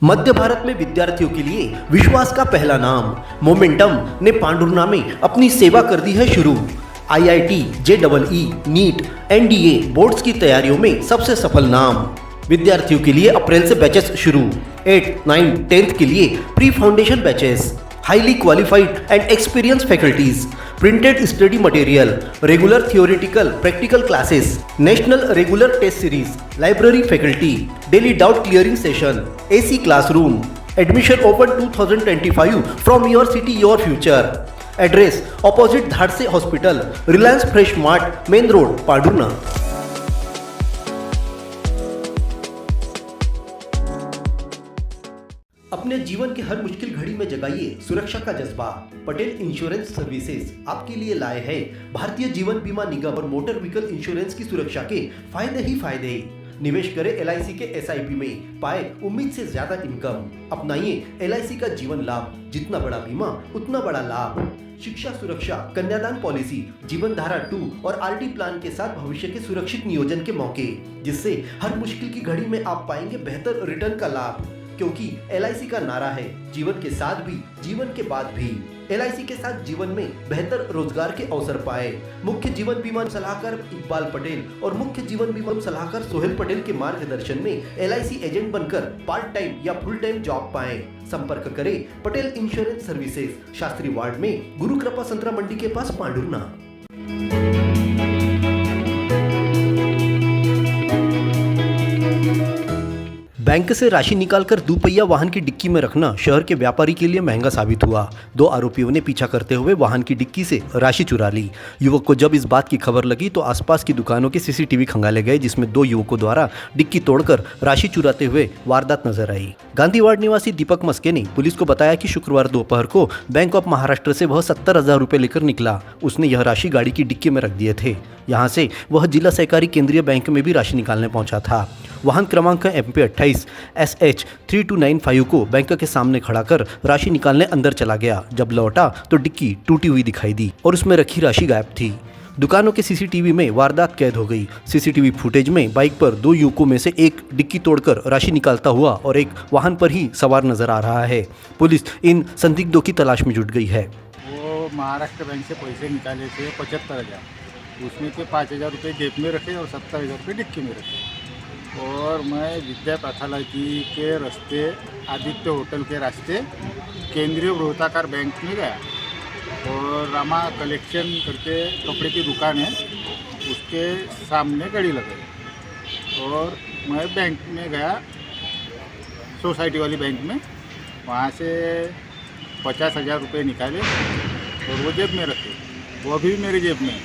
मध्य भारत में विद्यार्थियों के लिए विश्वास का पहला नाम मोमेंटम ने पांडुर्ना में अपनी सेवा कर दी है शुरू। IIT, JEE, NEET, NDA boards की तैयारियों में सबसे सफल नाम। विद्यार्थियों के लिए अप्रैल से बैचेस शुरू। 8, 9, 10th के लिए pre foundation batches. Highly qualified and experience faculties, printed study material, regular theoretical practical classes, national regular test series, library faculty, daily doubt clearing session, AC classroom. Admission open 2025 from your city your future. Address opposite Dhadse hospital, Reliance Fresh mart, main road, Pandhurna. अपने जीवन के हर मुश्किल घड़ी में जगाइए सुरक्षा का जज्बा। Patel insurance services आपके लिए लाए हैं भारतीय जीवन बीमा निगम और मोटर व्हीकल इंश्योरेंस की सुरक्षा के फायदे ही फायदे। निवेश करें एलआईसी के एसआईपी में, पाए उम्मीद से ज्यादा इनकम। अपनाइए एलआईसी का जीवन लाभ, जितना बड़ा बीमा उतना बड़ा लाभ। शिक्षा सुरक्षा, कन्यादान पॉलिसी, जीवन धारा 2 और आरडी प्लान के साथ भविष्य के सुरक्षित नियोजन के मौके, जिससे हर मुश्किल की घड़ी में आप पाएंगे बेहतर रिटर्न का लाभ। क्योंकि एलआईसी का नारा है जीवन के साथ भी जीवन के बाद भी। एलआईसी के साथ जीवन में बेहतर रोजगार के अवसर पाए। मुख्य जीवन बीमा सलाहकार इकबाल पटेल और मुख्य जीवन बीमा सलाहकार सोहेल पटेल के मार्गदर्शन में एलआईसी एजेंट बनकर पार्ट टाइम या फुल टाइम जॉब पाएं। संपर्क करें Patel insurance services, Shastri ward में, गुरु कृपा संतरा मंडी के पास, पांडुर्ना। बैंक से राशि निकालकर दुपहिया वाहन की डिक्की में रखना शहर के व्यापारी के लिए महंगा साबित हुआ। 2 आरोपियों ने पीछा करते हुए वाहन की डिक्की से राशि चुरा ली। युवक को जब इस बात की खबर लगी तो आसपास की दुकानों के सीसीटीवी खंगाले गए, जिसमें 2 युवकों द्वारा डिक्की तोड़कर राशि चुराते हुए वारदात नजर आई। गांधीवाड़ निवासी दीपक मस्के ने पुलिस को बताया कि शुक्रवार दोपहर को बैंक ऑफ महाराष्ट्र से वह 70,000 रुपये लेकर निकला। उसने यह राशि गाड़ी की डिक्की में रख दिए थे। यहाँ से वह जिला सहकारी केंद्रीय बैंक में भी राशि निकालने पहुंचा था। वाहन क्रमांक MP 28 SH 3295 को बैंक के सामने खड़ा कर राशि निकालने अंदर चला गया। जब लौटा तो डिक्की टूटी हुई दिखाई दी और उसमें रखी राशि गायब थी। दुकानों के सीसीटीवी में वारदात कैद हो गई। सीसीटीवी फुटेज में बाइक पर 2 युवकों में से एक डिक्की तोड़कर राशि निकालता हुआ और एक वाहन पर ही सवार नजर आ रहा है। पुलिस इन संदिग्धों की तलाश में जुट गई है। वो महाराष्ट्र बैंक से पैसे निकाले थे 75,000, उसमें से 5,000 रुपये जेब में रखे और 70,000 रुपये डिक्की में रखे। और मैं विद्या पैथोलॉजी के रास्ते, आदित्य होटल के रास्ते केंद्रीय वृत्ताकार बैंक में गया और रामा कलेक्शन करके कपड़े की दुकान है, उसके सामने गाड़ी लगाई और मैं बैंक में गया, सोसाइटी वाली बैंक में। वहाँ से 50,000 रुपये निकाले और वो जेब में रखे, वो भी मेरी जेब में।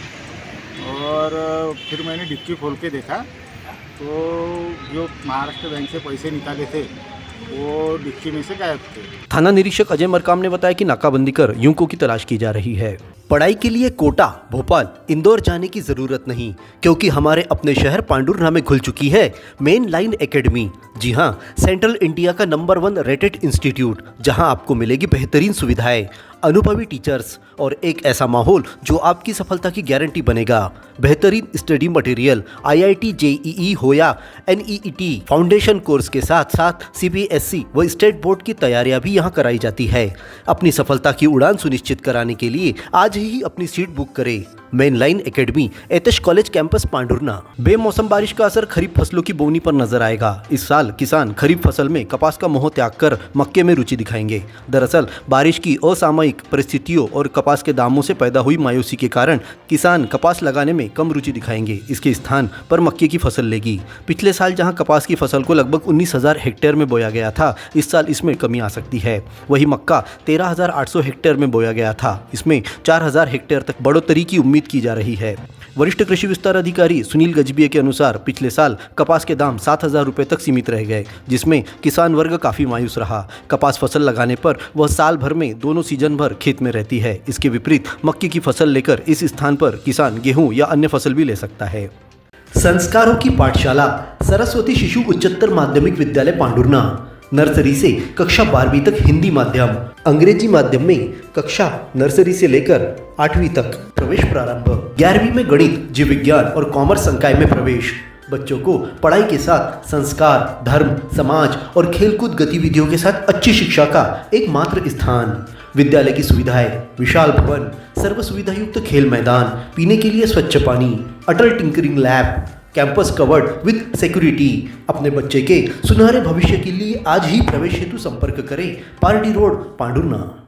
और फिर मैंने डिक्की खोल के देखा तो जो महाराष्ट्र बैंक से पैसे निकाले थे वो डिक्की में से गायब थे। थाना निरीक्षक अजय मरकाम ने बताया कि नाकाबंदी कर युवकों की तलाश की जा रही है। पढ़ाई के लिए कोटा, भोपाल, इंदौर जाने की जरूरत नहीं, क्योंकि हमारे अपने शहर पांडुर्ना में खुल चुकी है मेन लाइन एकेडमी। जी हाँ, सेंट्रल इंडिया का नंबर 1 रेटेड इंस्टीट्यूट, जहां आपको मिलेगी बेहतरीन सुविधाएं, अनुभवी टीचर्स और एक ऐसा माहौल जो आपकी सफलता की गारंटी बनेगा। बेहतरीन स्टडी मटेरियल, आईआईटी, जेईई हो या NEET फाउंडेशन कोर्स के साथ साथ CBSE व स्टेट बोर्ड की तैयारियां भी यहां कराई जाती है। अपनी सफलता की उड़ान सुनिश्चित कराने के लिए आज ही अपनी सीट बुक करें। मेन लाइन एकेडमी, एतश कॉलेज कैंपस, पांडुर्ना। बेमौसम बारिश का असर खरीफ फसलों की बोवनी पर नजर आएगा। इस साल किसान खरीफ फसल में कपास का मोह त्याग कर मक्के में रुचि दिखाएंगे। दरअसल बारिश की असामयिक परिस्थितियों और कपास के दामों से पैदा हुई मायूसी के कारण किसान कपास लगाने में कम रुचि दिखाएंगे। इसके स्थान पर मक्के की फसल लेगी। पिछले साल जहां कपास की फसल को लगभग 19,000 हेक्टेयर में बोया गया था, इस साल इसमें कमी आ सकती है। वही मक्का 13,800 हेक्टेयर में बोया गया था, इसमें 4,000 हेक्टेयर तक बढ़ोतरी की उम्मीद की जा रही है। वरिष्ठ कृषि विस्तार अधिकारी सुनील गजबिये के अनुसार पिछले साल कपास के दाम 7,000 रुपये तक सीमित रह गए, जिसमें किसान वर्ग काफी मायूस रहा। कपास फसल लगाने पर वह साल भर में दोनों सीजन भर खेत में रहती है। इसके विपरीत मक्के की फसल लेकर इस स्थान पर किसान गेहूं या अन्य फसल भी ले सकता है। संस्कारों की पाठशाला, सरस्वती शिशु उच्चतर माध्यमिक विद्यालय, पांडुर्ना। नर्सरी से कक्षा 12वीं तक हिंदी माध्यम, अंग्रेजी माध्यम में कक्षा नर्सरी से लेकर 8वीं तक प्रवेश प्रारंभ। 11वीं में गणित, जीव विज्ञान और कॉमर्स संकाय में प्रवेश। बच्चों को पढ़ाई के साथ संस्कार, धर्म, समाज और खेलकूद गतिविधियों के साथ अच्छी शिक्षा का एकमात्र स्थान। विद्यालय की सुविधाएं, विशाल भवन, सर्व सुविधा युक्त खेल मैदान, पीने के लिए स्वच्छ पानी, Atal tinkering lab, campus covered with security. अपने बच्चे के सुनहरे भविष्य के लिए आज ही प्रवेश हेतु संपर्क करें। Party road, Pandhurna.